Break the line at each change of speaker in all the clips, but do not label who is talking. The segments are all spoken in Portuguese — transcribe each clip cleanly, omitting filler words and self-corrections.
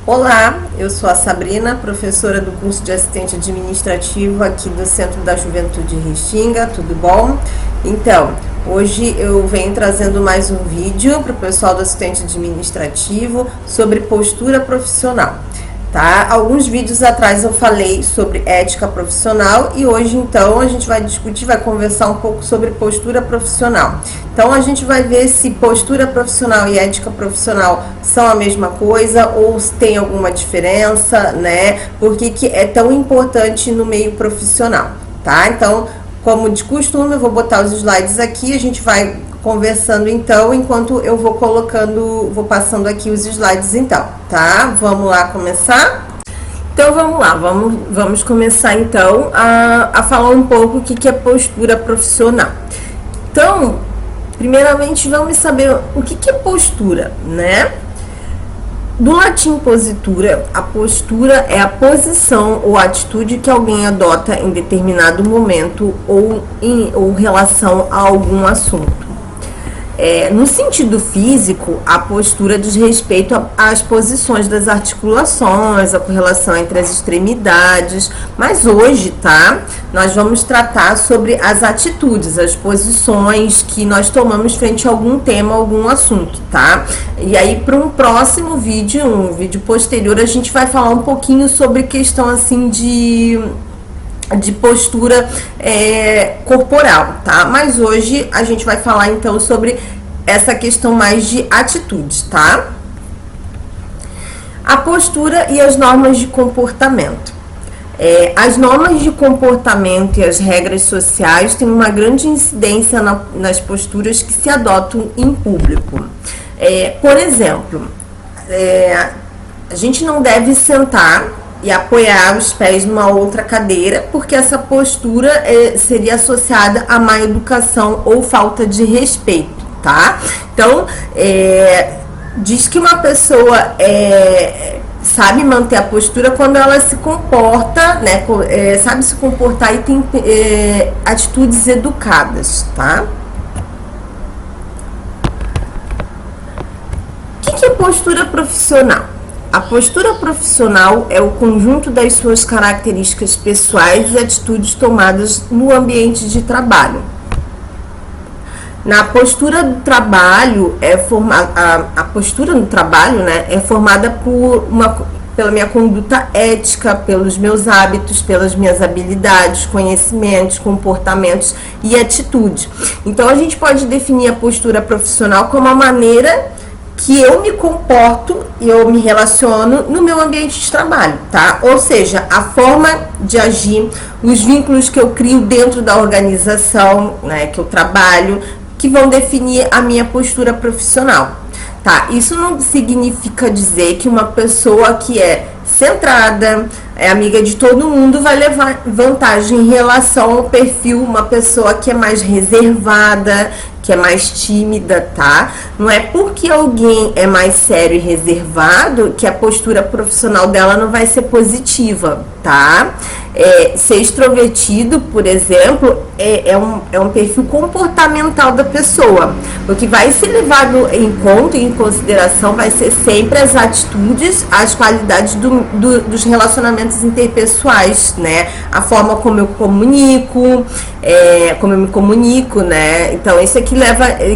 Olá, eu sou a Sabrina, professora do curso de assistente administrativo aqui do Centro da Juventude Restinga, tudo bom? Então, hoje eu venho trazendo mais um vídeo para o pessoal do assistente administrativo sobre postura profissional. Tá? Alguns vídeos atrás eu falei sobre ética profissional e hoje então a gente vai discutir, vai conversar um pouco sobre postura profissional. Então a gente vai ver se postura profissional e ética profissional são a mesma coisa ou se tem alguma diferença, né? Por que é tão importante no meio profissional, tá? Então, como de costume, eu vou botar os slides aqui, a gente vai conversando então, enquanto eu vou passando aqui os slides então, tá? Vamos lá começar? Então vamos lá, vamos começar então a falar um pouco o que é postura profissional. Então, primeiramente vamos saber o que é postura, né? Do latim positura, a postura é a posição ou atitude que alguém adota em determinado momento ou em relação a algum assunto. No sentido físico, a postura diz respeito às posições das articulações, a correlação entre as extremidades, mas hoje, tá? Nós vamos tratar sobre as atitudes, as posições que nós tomamos frente a algum tema, algum assunto, tá? E aí, para um próximo vídeo, um vídeo posterior, a gente vai falar um pouquinho sobre questão, assim, de postura corporal, tá? Mas hoje a gente vai falar então sobre essa questão mais de atitudes, tá? A postura e as normas de comportamento. As normas de comportamento e as regras sociais têm uma grande incidência nas posturas que se adotam em público. Por exemplo, a gente não deve sentar e apoiar os pés numa outra cadeira, porque essa postura seria associada a má educação ou falta de respeito, tá? Então, diz que uma pessoa sabe manter a postura quando ela se comporta, né? Sabe se comportar e tem atitudes educadas, tá? O que é postura profissional? A postura profissional é o conjunto das suas características pessoais e atitudes tomadas no ambiente de trabalho. Na postura do trabalho a postura no trabalho, né, é formada pela minha conduta ética, pelos meus hábitos, pelas minhas habilidades, conhecimentos, comportamentos e atitudes. Então a gente pode definir a postura profissional como a maneira que eu me comporto e eu me relaciono no meu ambiente de trabalho, tá? Ou seja, a forma de agir, os vínculos que eu crio dentro da organização, né, que eu trabalho, que vão definir a minha postura profissional, tá? Isso não significa dizer que uma pessoa que é centrada, é amiga de todo mundo, vai levar vantagem em relação ao perfil, uma pessoa que é mais reservada, que é mais tímida, tá? Não é porque alguém é mais sério e reservado que a postura profissional dela não vai ser positiva, tá? Ser extrovertido, por exemplo, é um perfil comportamental da pessoa. O que vai ser levado em conta e em consideração vai ser sempre as atitudes, as qualidades dos relacionamentos interpessoais, né? A forma como eu comunico, como eu me comunico, né? Então, isso aqui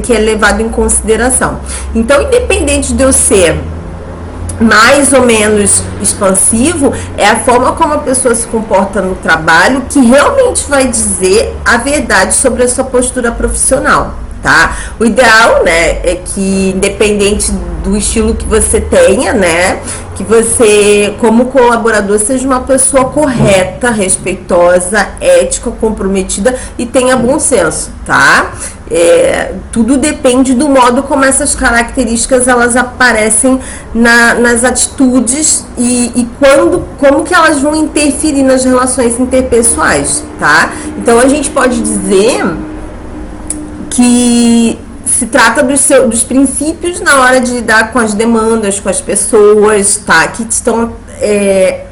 que é levado em consideração. Então, independente de eu ser mais ou menos expansivo, é a forma como a pessoa se comporta no trabalho que realmente vai dizer a verdade sobre a sua postura profissional, tá? O ideal, né, é que independente do estilo que você tenha, né, que você, como colaborador, seja uma pessoa correta, respeitosa, ética, comprometida e tenha bom senso, tá? Tudo depende do modo como essas características elas aparecem nas atitudes e como que elas vão interferir nas relações interpessoais, tá? Então a gente pode dizer que se trata dos princípios na hora de lidar com as demandas, com as pessoas, tá? Que estão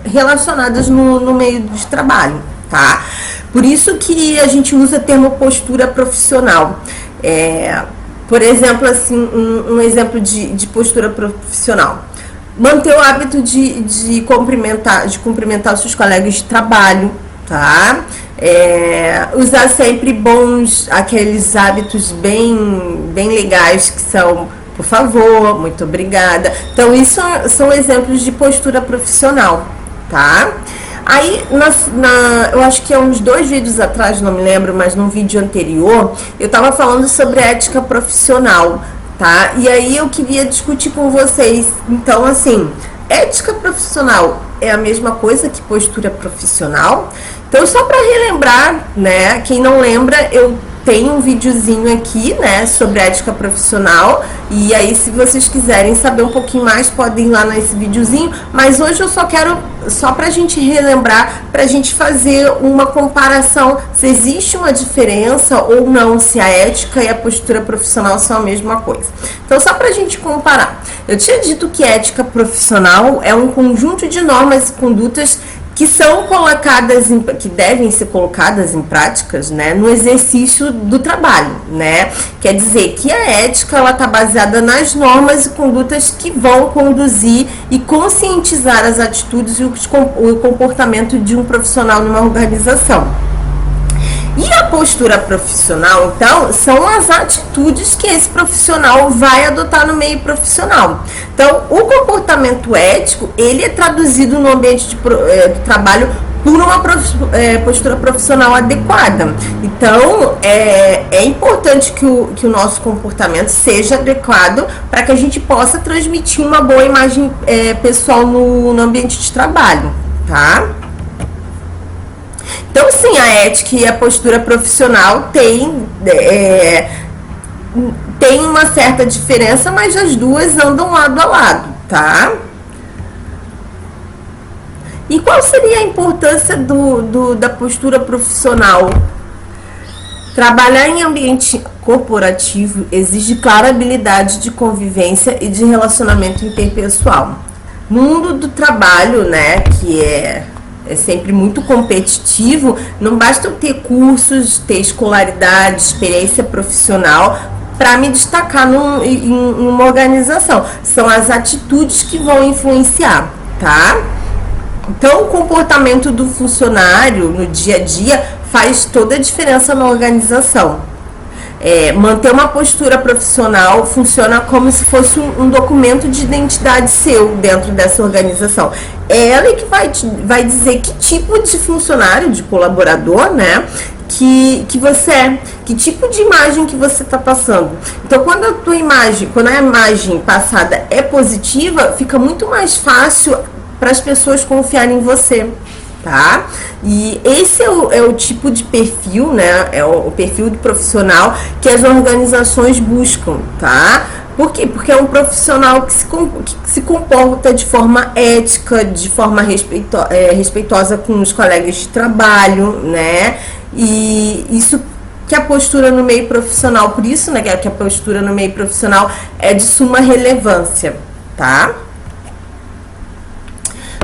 relacionadas no meio de trabalho, tá? Por isso que a gente usa o termo postura profissional. Por exemplo, assim, um exemplo de postura profissional. Manter o hábito de cumprimentar os seus colegas de trabalho, tá? Usar sempre aqueles hábitos bem legais que são, por favor, muito obrigada. Então, isso são exemplos de postura profissional, tá? Aí, eu acho que há uns 2 vídeos atrás, não me lembro, mas num vídeo anterior, eu tava falando sobre ética profissional, tá? E aí eu queria discutir com vocês. Então, assim, ética profissional é a mesma coisa que postura profissional? Então, só para relembrar, né, quem não lembra, eu tenho um videozinho aqui, né, sobre ética profissional, e aí se vocês quiserem saber um pouquinho mais, podem ir lá nesse videozinho, mas hoje eu só pra gente relembrar, pra gente fazer uma comparação, se existe uma diferença ou não, se a ética e a postura profissional são a mesma coisa. Então, só pra gente comparar, eu tinha dito que ética profissional é um conjunto de normas e condutas que são que devem ser colocadas em práticas, né, no exercício do trabalho, né? Quer dizer que a ética, ela está baseada nas normas e condutas que vão conduzir e conscientizar as atitudes e o comportamento de um profissional numa organização. E a postura profissional, então, são as atitudes que esse profissional vai adotar no meio profissional. Então, o comportamento ético, ele é traduzido no ambiente de trabalho por uma postura profissional adequada. Então, é importante que o nosso comportamento seja adequado para que a gente possa transmitir uma boa imagem pessoal no ambiente de trabalho, tá? Então, sim, a ética e a postura profissional tem uma certa diferença, mas as duas andam lado a lado, tá? E qual seria a importância da postura profissional? Trabalhar em ambiente corporativo exige clara habilidade de convivência e de relacionamento interpessoal. No mundo do trabalho, né, que é sempre muito competitivo, não basta eu ter cursos, ter escolaridade, experiência profissional para me destacar em uma organização. São as atitudes que vão influenciar, tá? Então, o comportamento do funcionário no dia a dia faz toda a diferença na organização. Manter uma postura profissional funciona como se fosse um documento de identidade seu dentro dessa organização. É ela que vai dizer que tipo de funcionário, de colaborador, né, que você é, que tipo de imagem que você está passando. Então, quando a imagem passada é positiva, fica muito mais fácil para as pessoas confiarem em você, tá? E esse é o tipo de perfil, né? É o perfil do profissional que as organizações buscam, tá? Por quê? Porque é um profissional que se comporta de forma ética, de forma respeitosa com os colegas de trabalho, né? E isso que a postura no meio profissional, por isso, né, que a postura no meio profissional é de suma relevância, tá?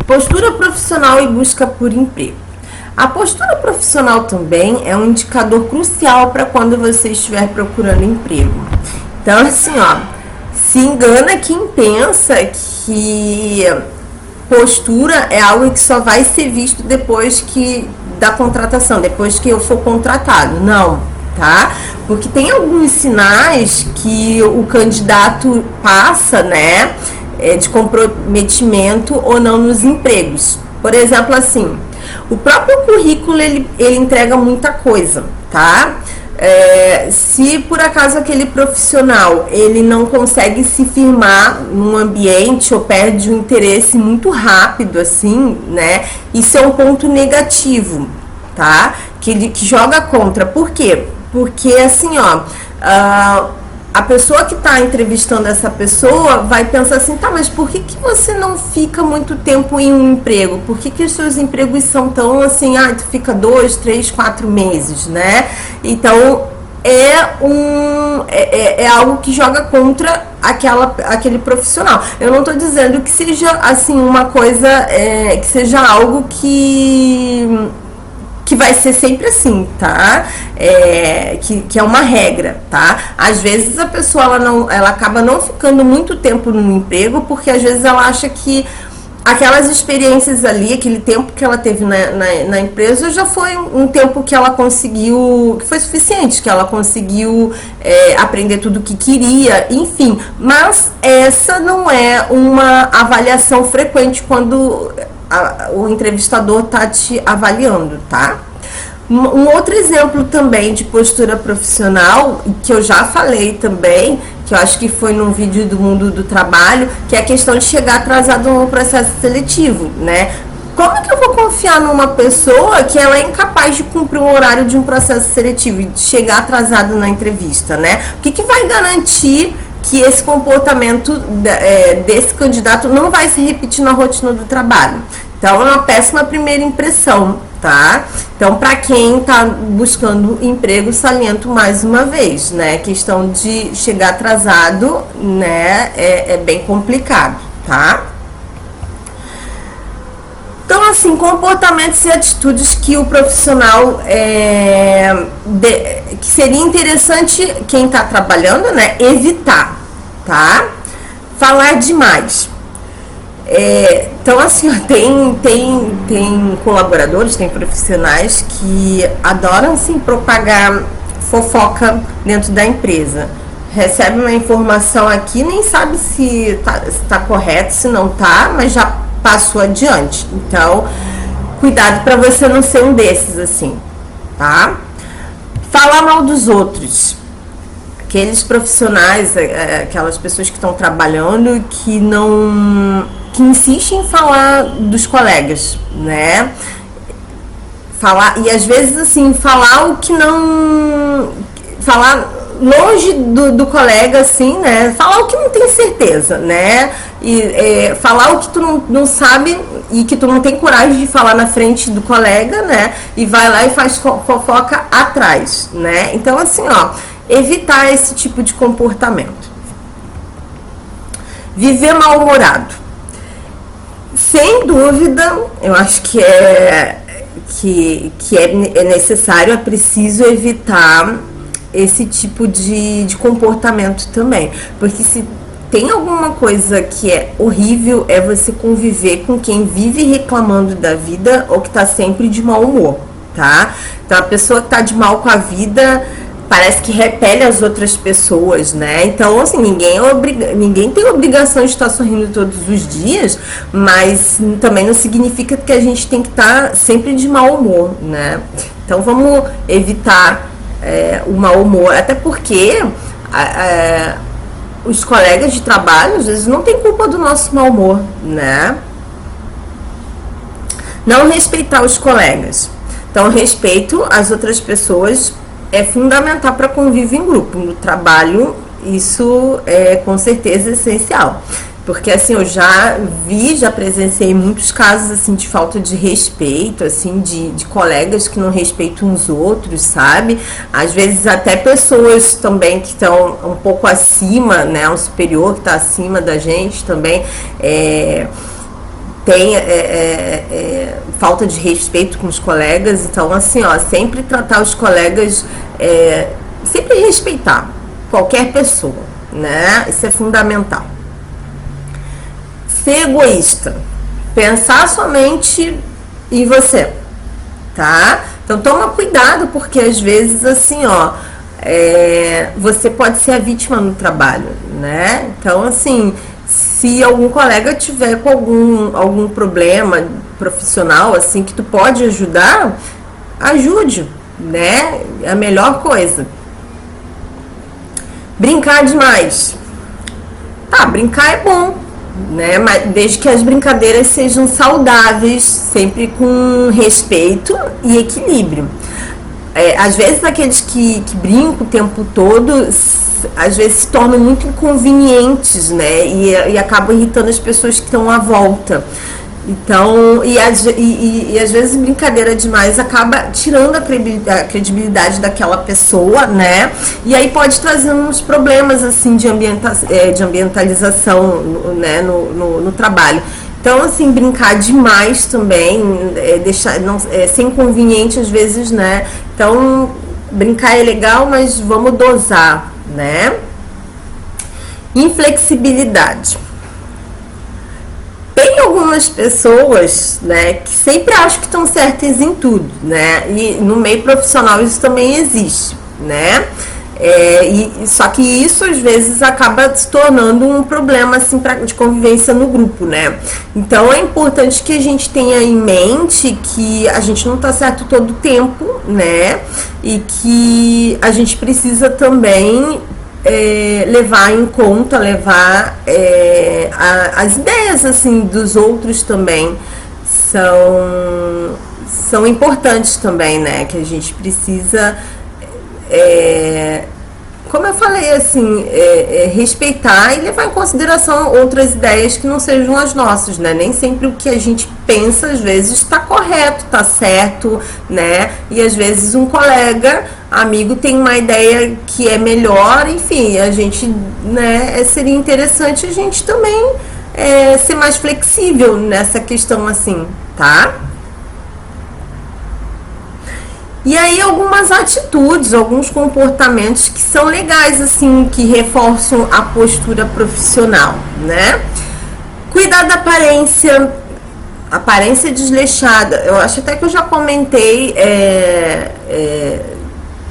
Postura profissional e busca por emprego. A postura profissional também é um indicador crucial para quando você estiver procurando emprego. Então, assim, ó, se engana quem pensa que postura é algo que só vai ser visto depois da contratação, depois que eu for contratado. Não, tá? Porque tem alguns sinais que o candidato passa, né, de comprometimento ou não nos empregos. Por exemplo, assim, o próprio currículo ele entrega muita coisa, tá? Se por acaso aquele profissional ele não consegue se firmar num ambiente ou perde o interesse muito rápido, assim, né? Isso é um ponto negativo, tá? Que joga contra. Por quê? Porque assim, ó, a pessoa que está entrevistando essa pessoa vai pensar assim, tá, mas por que você não fica muito tempo em um emprego? Por que os seus empregos são tão assim, tu fica 2, 3, 4 meses, né? Então, é algo que joga contra aquele profissional. Eu não estou dizendo que seja, assim, uma coisa, que seja algo que que vai ser sempre assim, tá? Que é uma regra, tá? Às vezes a pessoa ela acaba não ficando muito tempo no emprego, porque às vezes ela acha que aquelas experiências ali, aquele tempo que ela teve na empresa já foi um tempo que ela conseguiu, que foi suficiente, que ela conseguiu aprender tudo o que queria, enfim. Mas essa não é uma avaliação frequente quando o entrevistador está te avaliando, tá? Um outro exemplo também de postura profissional, que eu já falei também, que eu acho que foi num vídeo do Mundo do Trabalho, que é a questão de chegar atrasado no processo seletivo, né? Como que eu vou confiar numa pessoa que ela é incapaz de cumprir o horário de um processo seletivo e de chegar atrasado na entrevista, né? O que vai garantir que esse comportamento desse candidato não vai se repetir na rotina do trabalho? Então, é uma péssima primeira impressão, tá? Então, para quem está buscando emprego, saliento mais uma vez, né? A questão de chegar atrasado, né? É bem complicado, tá? Então, assim, comportamentos e atitudes que o profissional que seria interessante quem está trabalhando, né? Evitar, tá? Falar demais. Então, assim, tem colaboradores, tem profissionais que adoram, assim, propagar fofoca dentro da empresa. Recebe uma informação aqui, nem sabe se tá correto, se não tá, mas já passou adiante. Então, cuidado para você não ser um desses, assim, tá? Falar mal dos outros. Aqueles profissionais, aquelas pessoas que estão trabalhando que insistem em falar dos colegas, né? E às vezes assim, falar o que não... Falar longe do colega, assim, né? Falar o que não tem certeza, né? E falar o que tu não sabe e que tu não tem coragem de falar na frente do colega, né? E vai lá e faz fofoca atrás, né? Então, assim, ó, evitar esse tipo de comportamento. Viver mal-humorado. Sem dúvida, eu acho que é necessário, é preciso evitar esse tipo de comportamento também. Porque se tem alguma coisa que é horrível, é você conviver com quem vive reclamando da vida ou que tá sempre de mau humor, tá? Então, a pessoa que tá de mal com a vida parece que repele as outras pessoas, né? Então, assim, ninguém tem obrigação de estar sorrindo todos os dias, mas também não significa que a gente tem que estar sempre de mau humor, né? Então, vamos evitar o mau humor, até porque os colegas de trabalho, às vezes, não tem culpa do nosso mau humor, né? Não respeitar os colegas. Então, respeito às outras pessoas é fundamental para convívio em grupo. No trabalho, isso é com certeza essencial. Porque, assim, eu já presenciei muitos casos, assim, de falta de respeito, assim, de colegas que não respeitam os outros, sabe? Às vezes até pessoas também que estão um pouco acima, né? Um superior que está acima da gente também, tem falta de respeito com os colegas. Então, assim, ó, sempre tratar os colegas, sempre respeitar qualquer pessoa, né? Isso é fundamental. Ser egoísta, pensar somente em você, tá? Então toma cuidado, porque às vezes, assim, ó, você pode ser a vítima no trabalho, né? Então, assim, se algum colega tiver com algum problema profissional, assim, que tu pode ajudar, ajude, né? É a melhor coisa. Brincar demais. Tá, brincar é bom, né? Mas desde que as brincadeiras sejam saudáveis, sempre com respeito e equilíbrio. Às vezes aqueles que brincam o tempo todo, às vezes se tornam muito inconvenientes, né? E acabam irritando as pessoas que estão à volta. Então, às vezes brincadeira demais acaba tirando a credibilidade daquela pessoa, né? E aí pode trazer uns problemas, assim, de ambientalização, né, no trabalho. Então, assim, brincar demais também, deixar, não, ser inconveniente às vezes, né? Então, brincar é legal, mas vamos dosar, né? Inflexibilidade. Tem algumas pessoas, né, que sempre acham que estão certas em tudo, né? E no meio profissional isso também existe, né? Só que isso às vezes acaba se tornando um problema assim, de convivência no grupo, né? Então é importante que a gente tenha em mente que a gente não está certo todo o tempo, né? E que a gente precisa também levar em conta, as ideias assim dos outros também são importantes também, né? Que a gente precisa como eu falei, assim, respeitar e levar em consideração outras ideias que não sejam as nossas, né? Nem sempre o que a gente pensa, às vezes, está correto, está certo, né? E às vezes um colega, amigo, tem uma ideia que é melhor, enfim, a gente, né, seria interessante a gente também ser mais flexível nessa questão, assim, tá? E aí algumas atitudes, alguns comportamentos que são legais, assim, que reforçam a postura profissional, né? Cuidar da aparência desleixada. Eu acho até que eu já comentei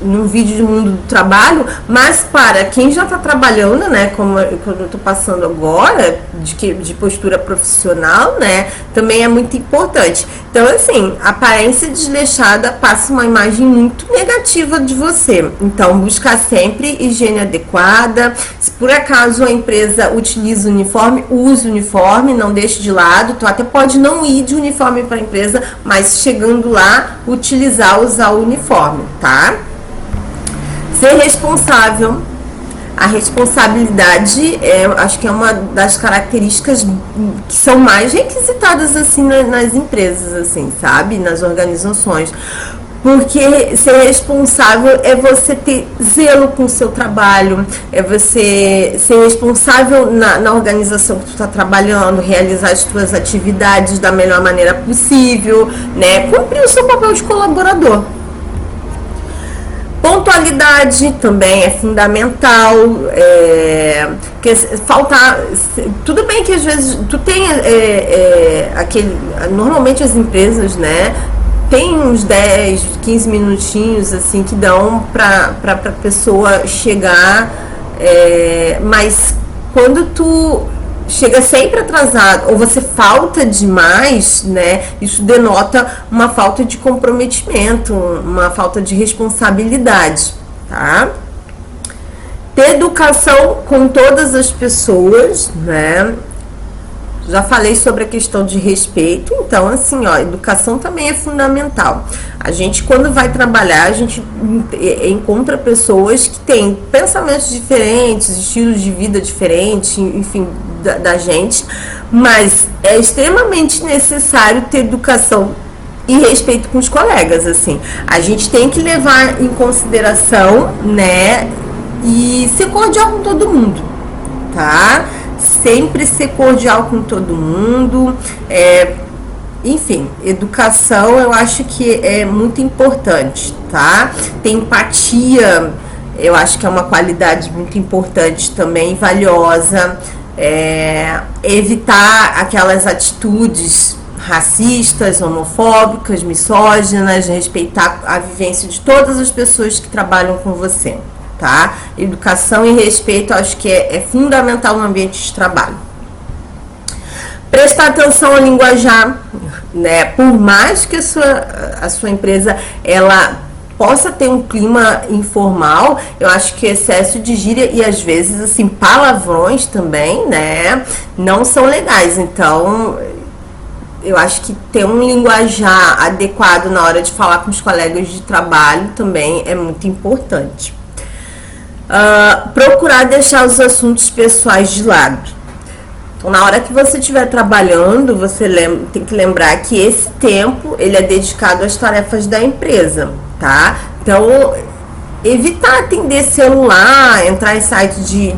num vídeo do mundo do trabalho, mas para quem já está trabalhando, né, como eu estou passando agora, de postura profissional, né, também é muito importante. Então, assim, a aparência desleixada passa uma imagem muito negativa de você. Então, buscar sempre higiene adequada. Se por acaso a empresa utiliza uniforme, use o uniforme, não deixe de lado. Tu até pode não ir de uniforme para a empresa, mas chegando lá, usar o uniforme, tá? Ser responsável. A responsabilidade acho que é uma das características que são mais requisitadas assim nas empresas, assim, sabe? Nas organizações. Porque ser responsável é você ter zelo com o seu trabalho, é você ser responsável na organização que tu está trabalhando, realizar as tuas atividades da melhor maneira possível, né? Cumprir o seu papel de colaborador. Pontualidade também é fundamental, porque tudo bem que às vezes tu tem normalmente as empresas, né, tem uns 10, 15 minutinhos assim que dão para pessoa chegar, mas quando tu chega sempre atrasado ou você falta demais, né? Isso denota uma falta de comprometimento, uma falta de responsabilidade, tá? Ter educação com todas as pessoas, né? Já falei sobre a questão de respeito, então assim, ó, educação também é fundamental. A gente, quando vai trabalhar, a gente encontra pessoas que têm pensamentos diferentes, estilos de vida diferentes, enfim, da gente, mas é extremamente necessário ter educação e respeito com os colegas, assim. A gente tem que levar em consideração, né, e ser cordial com todo mundo, tá? Sempre ser cordial com todo mundo, enfim, educação eu acho que é muito importante, tá? Ter empatia, eu acho que é uma qualidade muito importante também, valiosa, evitar aquelas atitudes racistas, homofóbicas, misóginas, respeitar a vivência de todas as pessoas que trabalham com você. Tá? Educação e respeito acho que é fundamental no ambiente de trabalho. Prestar atenção ao linguajar, né? Por mais que a sua empresa ela possa ter um clima informal, eu acho que excesso de gíria e às vezes assim palavrões também, né, não são legais. Então eu acho que ter um linguajar adequado na hora de falar com os colegas de trabalho também é muito importante. Procurar deixar os assuntos pessoais de lado. Então, na hora que você estiver trabalhando, você tem que lembrar que esse tempo ele é dedicado às tarefas da empresa, tá? Então, evitar atender celular, entrar em sites de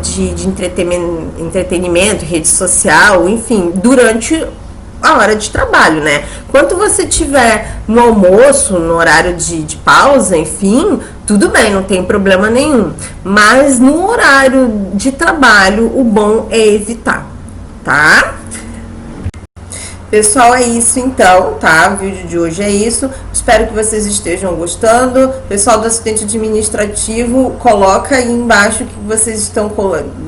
entretenimento, rede social, enfim, durante a hora de trabalho, né? Quando você tiver no almoço, no horário de pausa, enfim, tudo bem, não tem problema nenhum. Mas no horário de trabalho, o bom é evitar, tá? Pessoal, é isso então, tá? O vídeo de hoje é isso. Espero que vocês estejam gostando. Pessoal do assistente administrativo, coloca aí embaixo o que vocês estão,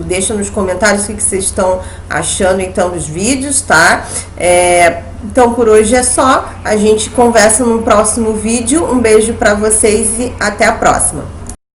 deixa nos comentários o que vocês estão achando então dos vídeos, tá? Então por hoje é só. A gente conversa no próximo vídeo. Um beijo pra vocês e até a próxima.